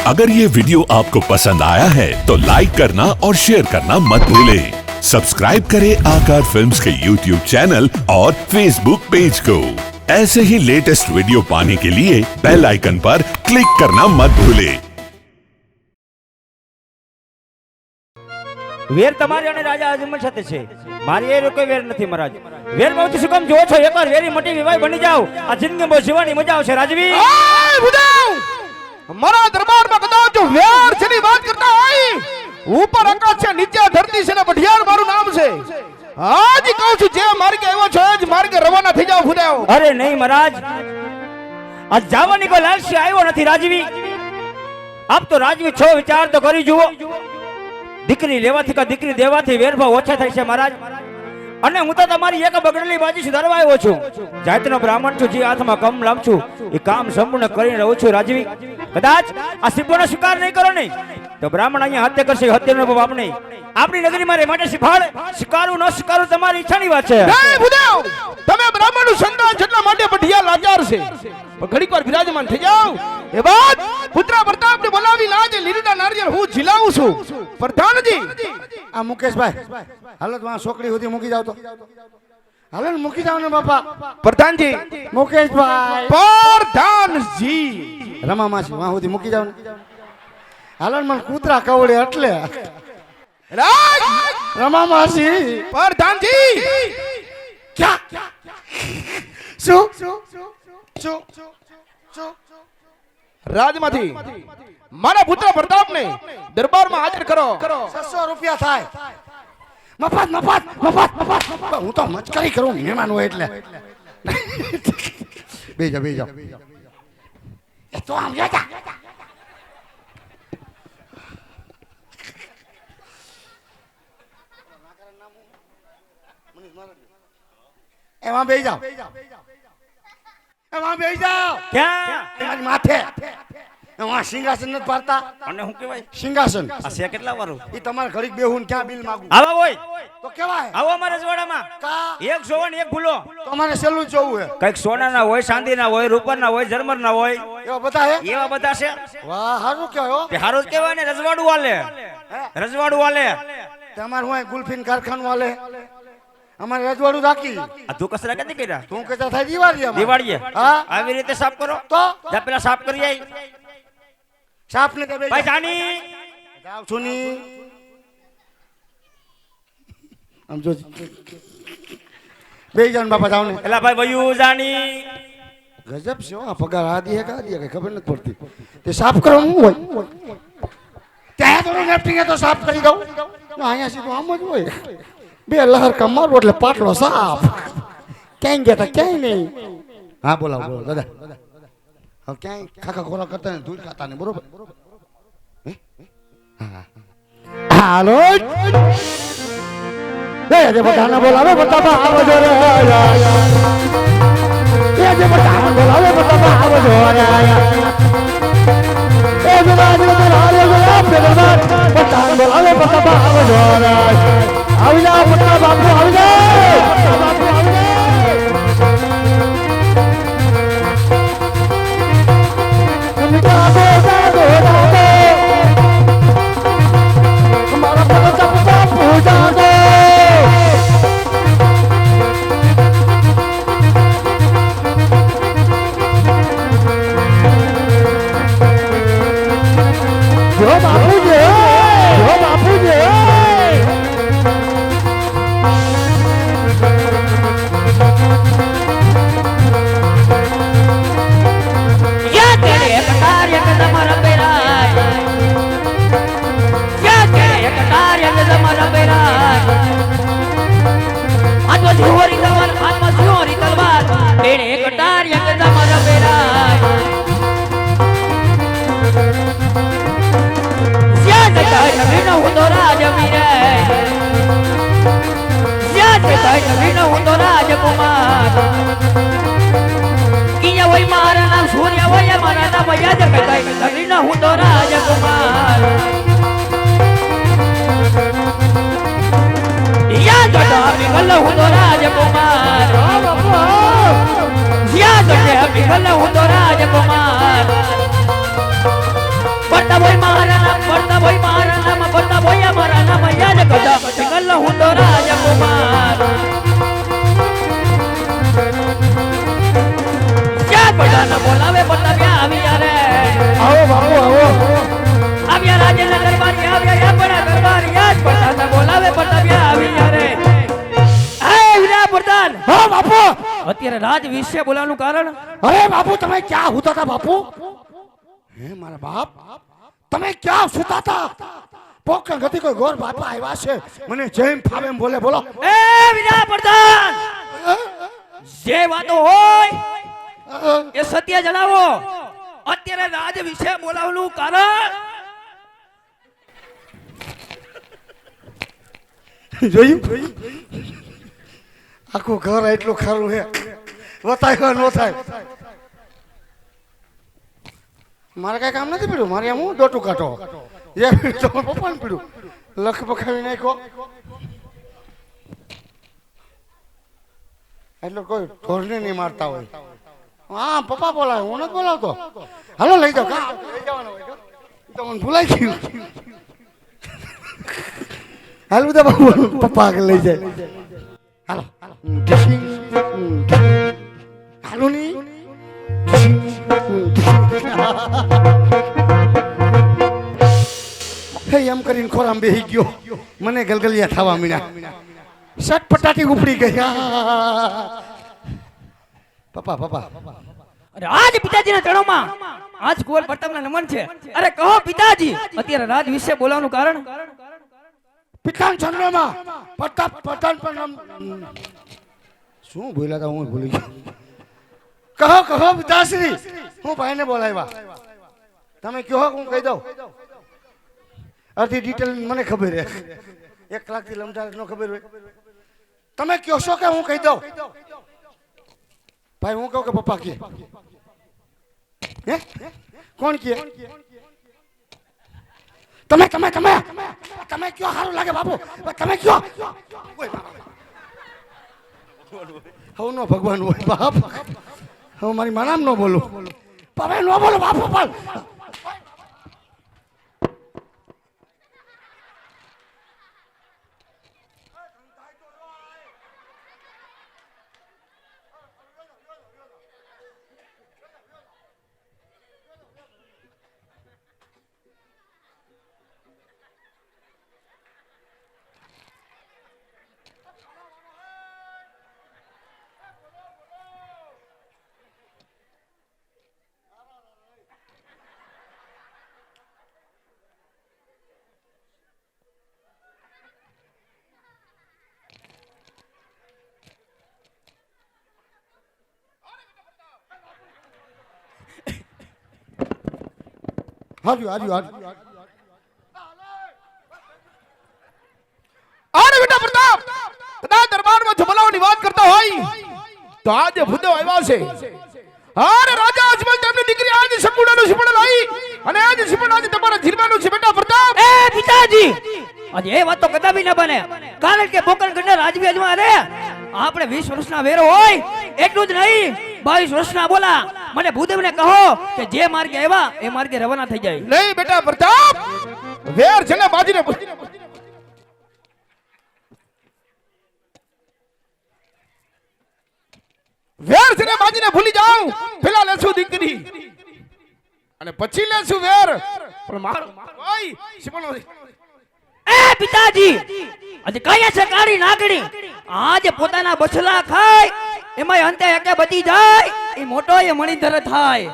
अगर ये वीडियो आपको पसंद आया है तो लाइक करना और शेयर करना मत भूलें। सब्सक्राइब करें आकार फिल्म्स के YouTube चैनल और Facebook पेज को। ऐसे ही लेटेस्ट वीडियो पाने के लिए बेल आइकन पर क्लिक करना मत भूलें। વેર તમારી અને રાજા અજમલ સાથે છે, મારી એ કોઈ વેર નથી મહારાજ। વેર બહુ શું કામ જોવો છો? એકવાર વેરી મોટી વિવાહ બની જાઓ, આ જિંદગીમાં જીવવાની મજા આવશે રાજવી। મારા દરબારમાં કદાચ જો વેર છે ની વાત કરતા હોય, ઉપર આકાશ છે નીચે ધરતી છે ને બઢિયાર મારું નામ છે। આજ કહું છું જે માર્ગે આવ્યો છો જ માર્ગે રવાના થઈ જાવ ફુદાઓ। અરે નહીં મહારાજ, આ જવાની કોઈ લાલસી આવ્યો નથી રાજવી। આપ તો રાજવી છો, વિચાર તો કરી જુઓ। દીકરી લેવાથી કા દીકરી દેવાથી વેરભાવ ઓછા થાય છે મહારાજ। અને હું તો તમારી એક બગડેલી બાજી સુધારવા આવ્યો છું। જાતનો બ્રાહ્મણ છું, જે હાથમાં કમ લાવ છું એ કામ સંપૂર્ણ કરીને રહું છું રાજવી। કદાચ આ સિદ્ધોનો સ્વીકાર નહીં કરો નહીં તો બ્રાહ્મણ અહીંયા હત્યા કરશે, હત્યાનો બાપ નહીં। આપણી નગરી મારે માટે સિફાળ સ્વીકારું ન સ્વીકારું તમારી ઈચ્છાની વાત છે। નહીં ફુદાઓ, તમે બ્રાહ્મણનું સંતાન જેટલા માટે બઢિયા લાચાર છે, પણ ઘડીક વાર વિરાજમાન થઈ જાવ। એ બાદ પુત્ર પ્રતાપને બોલાવી લાજે લીલીના નારિયેળ હું ઝીલાવું છું। પ્રધાનજી આ મુકેશભાઈ હાલો તો છોકરી સુધી મૂકી જાવ તો હાલો ને મૂકી જાવ ને બાપા। પ્રધાનજી મુકેશભાઈ પ્રધાનજી રમા માસી વાહ સુધી મૂકી જાવ ને હાલો ને મને કૂતરા કવડે એટલે રાજ રમા માસી પ્રધાનજી ક્યાં શું રાજમાંથી મારા પુત્ર પ્રતાપને દરબારમાં હાજર કરો। 600 રૂપિયા થાય। મફત મફત મફત મફત હું તો મચકરી કરું મહેમાન હોય એટલે બે જાઓ એ તો આમ જા એમાં બે જાઓ એમાં બે જાઓ ક્યાં? એમાં માથે એમાં સિંહાસન નથી પાડતા અને હું કહેવાય સિંહાસન આ છે કેટલા વારું? એ તમારે ઘડીક બેહું ક્યાં બિલ માંગુ આવા હોય તો કેવાય આવો અમારા રજવાડામાં। કા એક સોવન એક ભૂલો, તો અમારે સેલું જોવું હે કઈક સોનાના હોય, ચાંદીના હોય, રૂપાના હોય, જર્મરના હોય, એવા બધા હે એવા બધા છે। વાહ હારું કહેવાય હો તે હારું જ કહેવાય ને, રજવાડું હાલે, રજવાડું હાલે। તમારે હું ગુલફીન કારખાનું હાલે અમારે રજવાડું રાખી। આ તું કચરા કેથી કર્યા? તું કહેતા થાય દિવાળી અમારે। દિવાળીએ હા આવી રીતે સાફ કરો તો જા પેલા સાફ કરી આઈ સાફ ને તે બે ભાઈ જાની। જાવ છું ની આમ જો બે જાન બાપા જાવ ને એલા ભાઈ વયુ જાની। ગજબ છે હો, આ પગાર આ દીએ કા દીએ કઈ ખબર નથી પડતી। તે સાફ કરો હું હોય ત્યાં થોડું નેપટિંગ તો સાફ કરી દઉં અહીંયા સીધું આમ જ હોય। બે લહર કા મારો એટલે પાટલો સાફ ક્યાંય ગયા ક્યાંય નહીં। હા બોલાવો બોલો દાદા હવે ક્યાંય ખાખા ખોરા કરતા ને ધૂળ ખાતા ને બરોબર હાલો જે બધાને બોલાવે બતાવા આવજો રે એ જે બધાને બોલાવે બતાવા આવજો રે એ જે બધાને બોલાવે બતાવા બોલાવે બતાવા આવજો રે આવી જા બતા બાપુ આવી જા બાપુ આવી જા પડતા હોય મહારાણા પડતા હોય મહારાણા પડતા હોય અમારા નામ યાદ કરતા સિંગલ હું તો રાજકુમાર ક્યાં પડતા બોલાવે પડતા ક્યાં આવ્યા રે આવો બાપુ આવો આવ્યા રાજેના દરબાર આવ્યા યા પડા દરબાર યાદ પડતા બોલાવે પડતા ક્યાં આવ્યા રે હે વીરા પ્રધાન હા બાપુ અત્યારે રાજ વિશે બોલાવવાનું કારણ અરે બાપુ તમે ક્યાં હોતા હતા બાપુ હે મારા બાપ તમે ક્યાં સુતા હતા પોકણ ગતિ કોઈ ગોર બાપા આવ્યા છે મને જેમ ફાવે એમ બોલે બોલો એ વીરા પ્રધાન જે વાતો હોય એ સત્ય જણાવો અત્યારે રાજ વિશે બોલાવવાનું કારણ જોયું આખું ઘર એટલું ખરું હે વતાય ન થાય મારે કઈ કામ નથી પડ્યું મારે હું દોટું કાઢો એ પપ્પાને પડ્યું લખ પખાવી નાખો એટલે કોઈ ઢોરને નહીં મારતા હોય હા પપ્પા બોલાવે હું નથી બોલાવતો હાલો લઈ જાઓ કા લઈ જવાનો હોય તો મને ભૂલાઈ ગયું હાલ બધા બાબુ પપ્પા આગળ લઈ જાય હાલો હાલો નહીં એમ કરીને ખોરામ બેહી ગયો મને ગલગલિયા થવા મીડ્યા સટપટાટી ઉપડી ગઈ પપ્પા પપ્પા અરે આજ પિતાજીના ચરણોમાં આજ કુંવર પ્રતાપના નમન છે અરે કહો પિતાજી અત્યારે રાજ વિશે બોલાવવાનું કારણ પિતાન ચંદ્રમાં પ્રતાપ પ્રધાન પર શું બોલ્યા હતા હું ભૂલી ગયો કહો પિતાશ્રી હું ભાઈને બોલાવ્યા તમે કહો હું કહી દઉં અડધી ડિટેલ મને ખબર હે 1 કલાકથી લમતા ન ખબર હોય તમે કહો છો કે હું કહી દઉં ભાઈ હું કહું કે પપ્પા કે હે કોણ કે તમે તમે તમે તમે કયો સારું લાગે બાપુ તમે કયો હું નો ભગવાન હોય બાપ હું મારી માનામ ન બોલું હવે ન બોલો બાપુ પણ હાજી હાજી હાજી અરે બેટા પ્રતાપ કદાચ દરબારમાં જો બોલાવવાની વાત કરતા હોય તો આજે ભૂદેવ આવ્યા છે અરે રાજા અજમલ તેમની દીકરી આજે સંપૂર્ણનું સિપણ લાવી અને આજે સિપણ આજે તમારા ધીરમાનું છે બેટા પ્રતાપ એ પિતાજી આજે એ વાત તો કદાપી ન બને કારણ કે પોકરણગઢના રાજવી અજમા રે આપણે 20 વર્ષના વેરો હોય એટલું જ નહીં 22 વર્ષના બોલા મને ભૂદેવને કહો કે જે માર્ગે આવ્યા એ માર્ગે રવાના થઈ જાય નહીં બેટા પ્રતાપ વેર છે ને બાજીને વેર છે ને બાજીને ભૂલી જાઓ પેલા લેશું દીકરી અને પછી લેશું વેર પણ મારો ભાઈ સિપણો એ પિતાજી આજે કયા છે કાળી નાગણી આજે પોતાના બછલા ખાય એમાં અંતે એકે બચી જાય એ મોટો એ મણિધર થાય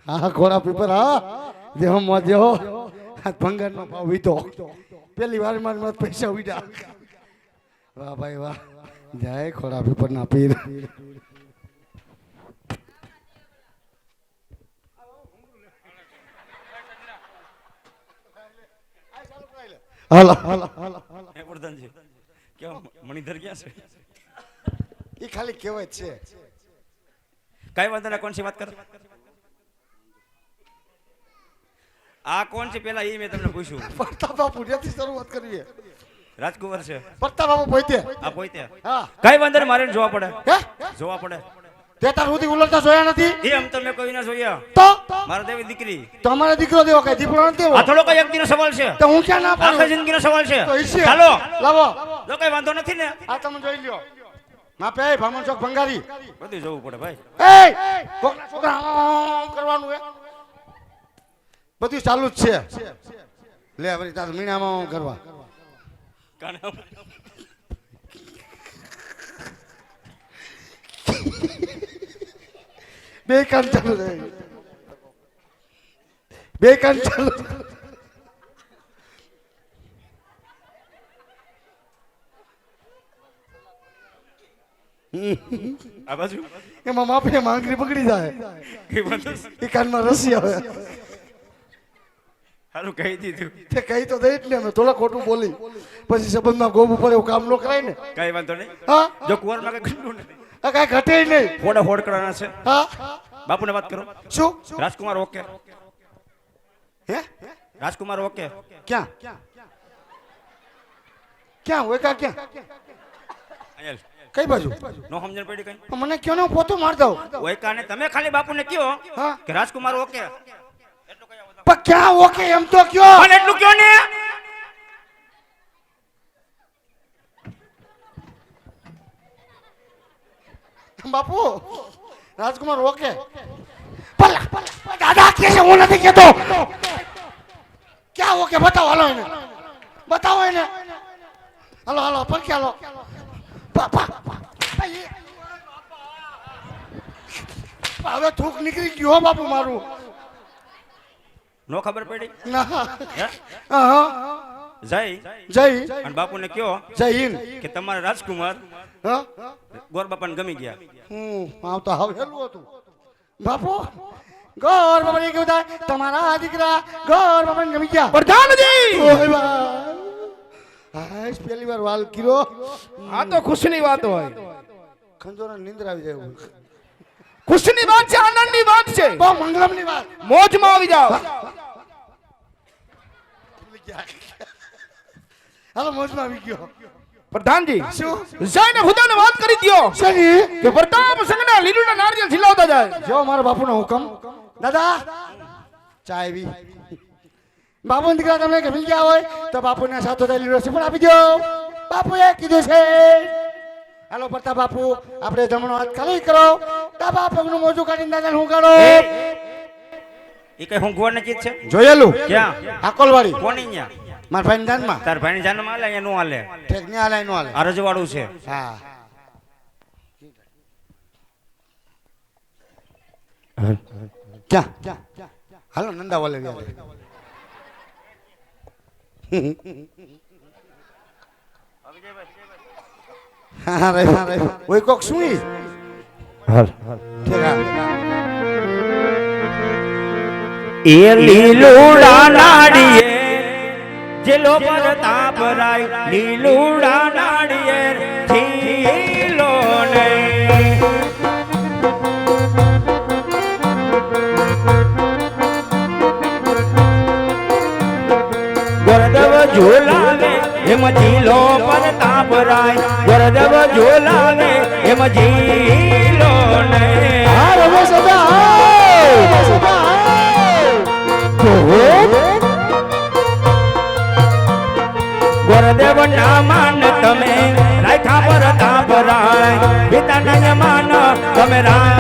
હા ઘોડા પીપર હા જે મોજે હો ભંગાર નો ભાવ વીતો પેલી વાર માર પૈસા ઉડ્યા વાહ ભાઈ વાહ, જય ખોડા પીપરના પીર. હાલો હાલો હાલો હાલો. હે પ્રધાનજી કેમ મણિધર ક્યાં છે? એ ખાલી કહેવાય છે. કઈ વાંધો ના, કોણ છે વાત કર? આ કોણ છે પેલા એ મેં તમને પૂછ્યું. પ્રતાપ બાપુ ત્યાંથી શરૂઆત કરવી. રાજકુમાર છે પ્રતાપ બાપુ પોતે. આ પોતે. હા કઈ વાંધો નહીં, મારે એને જોવા પડે. હે જોવા પડે. તે તાર સુધી ઉલટતા જોયા નથી એમ તો મેં કોઈ ના જોયા. તો મારા દેવી દીકરી. તો અમારે દીકરો દેવો કઈ દીકરો નથી દેવો. આ થોડો કઈ એક દિનનો સવાલ છે, તો હું ક્યાં ના આખી પાડું? જિંદગીનો સવાલ છે. તો ઈ છે. ચાલો લાવો જો કઈ વાંધો નથી ને. આ તમે જોઈ લ્યો. માપે ભામણ ચોક ભંગારી. બધું જોવું પડે ભાઈ. એ કોકના છોકરા આમ કરવાનું હે. બધું ચાલુ જ છે. લે વળી તાર મીણામાં આમ કરવા. બે કાન ચાલુ રહે. બે કાન ચાલુ. આ બાજુ એમાં માપે માંગરી પકડી જાય. કઈ વાંધો એ કાનમાં રસી આવે. સારું કહી દીધું. તે કહી તો દઈ જ ને, અમે થોડા ખોટું બોલી પછી સંબંધમાં ગોબું પડે એવું કામ ન કરાય ને. કઈ વાંધો નહીં. હા જો કુંવરમાં કઈ ઘટનું નહીં. આ કાંઈ ઘટે નહીં. ફોડા ફોડ કરવાના છે. હા બાપુને વાત કરો. શું રાજકુમાર ઓકે. હે રાજકુમાર ઓકે. ક્યાં ક્યાં હોય કા ક્યાં અહીંયા કઈ બાજુ? નો સમજણ પડી કઈ? મને કયો ને હું પોતું માર દઉં. ઓય કાને તમે ખાલી બાપુને કયો હા કે રાજકુમાર ઓકે. પણ ક્યાં ઓકે એમ તો કયો. પણ એટલું કયો ને. બાપુ રાજકુમાર ઓકે. દાદા કે છે હું નથી કેતો. ક્યાં ઓકે બતાવો. હાલો એને બતાવો એને. હાલો હાલો પર કે હાલો. હવે થૂક નીકળી ગયો હો બાપુ મારું. નો ખબર પડી. ના હે? હા જય જય અને બાપુને કયો જય હિન્દ. કે તમારા રાજકુમાર હા ગોર બાપાને ગમી ગયા. આમ તો આવેલું હતું બાપુ. ગોર બાપાને કેવું થાય તમારા દીકરા ગોર બાપાને ગમી ગયા. પ્રધાનજી ઓય બા હાશ પહેલી વાર વાલ કીરો. આ તો ખુશીની વાત હોય. ખંજોરા નિંદ્રા આવી જાય. ખુશીની વાત છે, આનંદની વાત છે, બહુ મંગલમની વાત. મોજમાં આવી જાઓ. હાલો મોજમાં આવી ગયો. પ્રધાનજી શું જઈને ખુદાને વાત કરી દ્યો શની કે પ્રતાપ સંગના લીલુના નારિયેળ ઝીલાવતા જાય. જો મારા બાપુનો હુકમ. દાદા ચા આવી. બાપુ દીકરા તમને કે મિલ ગયા હોય તો બાપુને સાથો લીલો પણ આપી દો. બાપુએ કીધું છે. હાલો પ્રતાપ બાપુ આપણે જમણો હાથ ખાલી કરો. ડાબા પગનું મોજું કાઢીને દાદાને હું કાઢો. એ કઈ ઊંઘવાની ચીજ છે? જોયેલું ક્યાં? આકોલવાડી કોની ન્યા? મારા ભાઈની જાનમાં. તાર ભાઈની જાનમાં હાલે અહીંયા નો હાલે. ઠેક ને હાલે નો હાલે. આ રજવાડું છે. હા ક્યાં હાલો નંદા વાલે ગયા. હા રે ઓય કોક શું ઈ? હાલ ઠેક હા. એ લીલુડા નાડીએ જેલો પર તાપ રાય લીલુડા નાડીએ થીલો ને ગરદવ ઝોલાવે એમ જીલો પર તાપ રાય ગરદવ ઝોલાવે એમ જીલો ને હા રમે સદા ગુરુદેવ ના માન તમે રાખ્યા પર તાપ રાય પિતાના માન તમે રાય